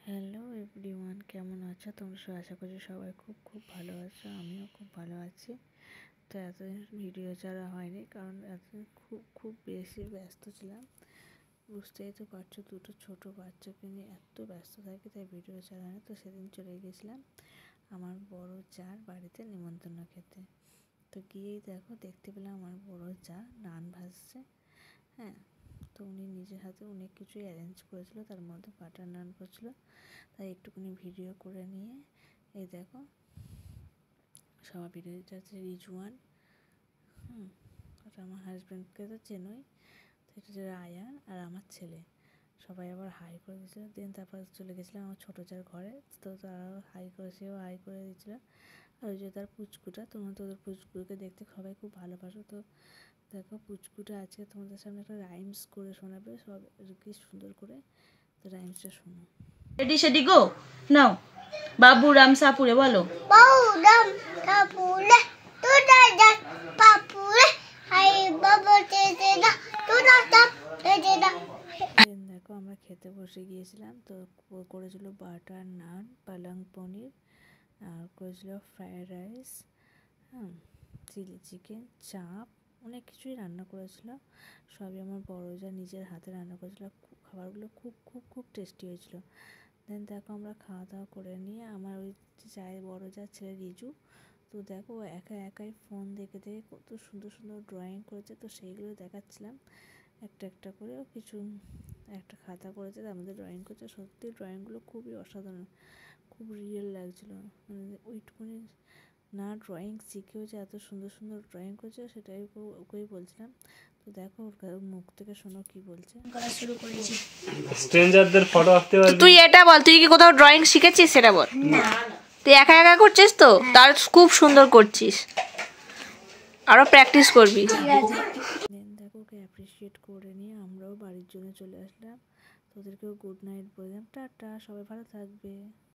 Hello everyone, কেমন আছো তোমরা? আশা করি সবাই খুব ভালো আছো। আমিও খুব ভালো আছি। তো এতদিন ভিডিও ছাড়া হয়নি, কারণ এতদিন খুব বেশি ব্যস্ত ছিলাম। বুঝতেই তো পারছো, দুটো ছোট বাচ্চাকে নিয়ে এত ব্যস্ত থাকি, তাই ভিডিও ছাড়া হয়নি। তো সেদিন চলে গেছিলাম আমার বড় জার বাড়িতে নিমন্ত্রণ খেতে। তো গিয়েই দেখতে পেলাম আমার বড় জা নান ভাজছে। হ্যাঁ, তো উনি নিজের হাতে অনেক কিছুই অ্যারেঞ্জ করেছিল, তার মধ্যে বাটার নান করছিল। তাই একটুখানি ভিডিও করে নিয়ে এই দেখো সবার ভিডিওটা হচ্ছে রিজওয়ান। ওটা আমার হাজব্যান্ডকে তো চেনোই। তো এটা হচ্ছে আয়ান আর আমার ছেলে। সবাই আবার হাই করে দিয়েছিলো। দেন তারপর চলে গেছিলাম আমার ছোটো যার ঘরে। তো তারাও হাই করে, সেও হাই করে দিয়েছিলো। আর ওই যে তার পুচকুটা, তোমরা তো ওদের পুচকুকে দেখতে সবাই খুব ভালোবাসো। তো দেখো পুচকুটা আজকে তোমাদের সামনে একটা রাইমস করে শোনাবে, সব কি সুন্দর করে। তো রাইমসটা শোনো। রেডি সেডি গো নাও। বাবু রাম সাপুরে বলো। বাবু রাম সাপুরে তোরা যা পাপুরে হাই বাবা তেজে দা তোরা সব তেজে দা। দেখো আমরা খেতে বসে গিয়েছিলাম। তো করেছিল বাটার নান, পালং পনির, আর করেছিল ফ্রায়েড রাইস, চিলি চিকেন, চাপ, অনেক কিছুই রান্না করেছিল। সবই আমার বড় যা নিজের হাতে রান্না করেছিল। খাবারগুলো খুব টেস্টি হয়েছিল। দেন দেখো আমরা খাওয়া দাওয়া করে নিয়ে আমার ওই চায়ের বড় যা ছেলে রিজু, তো দেখো ও একাই ফোন দেখে কত সুন্দর ড্রয়িং করেছে। তো সেইগুলো দেখাচ্ছিলাম একটা করে। ও কিছু একটা খাতা করেছে, তার মধ্যে ড্রয়িং করছে। সত্যি ড্রয়িংগুলো খুবই অসাধারণ, খুব রিয়েল লাগছিলো। মানে ওইটুকুনি না ড্রয়িং শিখেও যে এত সুন্দর ড্রয়িং করছে, সেটাই ওকেই বলছিলাম। তো দেখো ওর মুখ থেকে শোনো কি বলছে। শুরু করেছি স্ট্রেঞ্জারদের ফটো আঁকতে পারবি? তুই এটা বল, তুই কি কোথাও ড্রয়িং শিখেছিস সেটা বল। তুই একা করছিস তো, তার খুব সুন্দর করছিস, আরো প্র্যাকটিস করবি। দেন দেখো ওকে অ্যাপ্রিসিয়েট করে নিয়ে আমরাও বাড়ির জন্য চলে আসলাম। তো ওদেরকেও গুড নাইট বললাম, টাটা, সবাই ভালো থাকবে।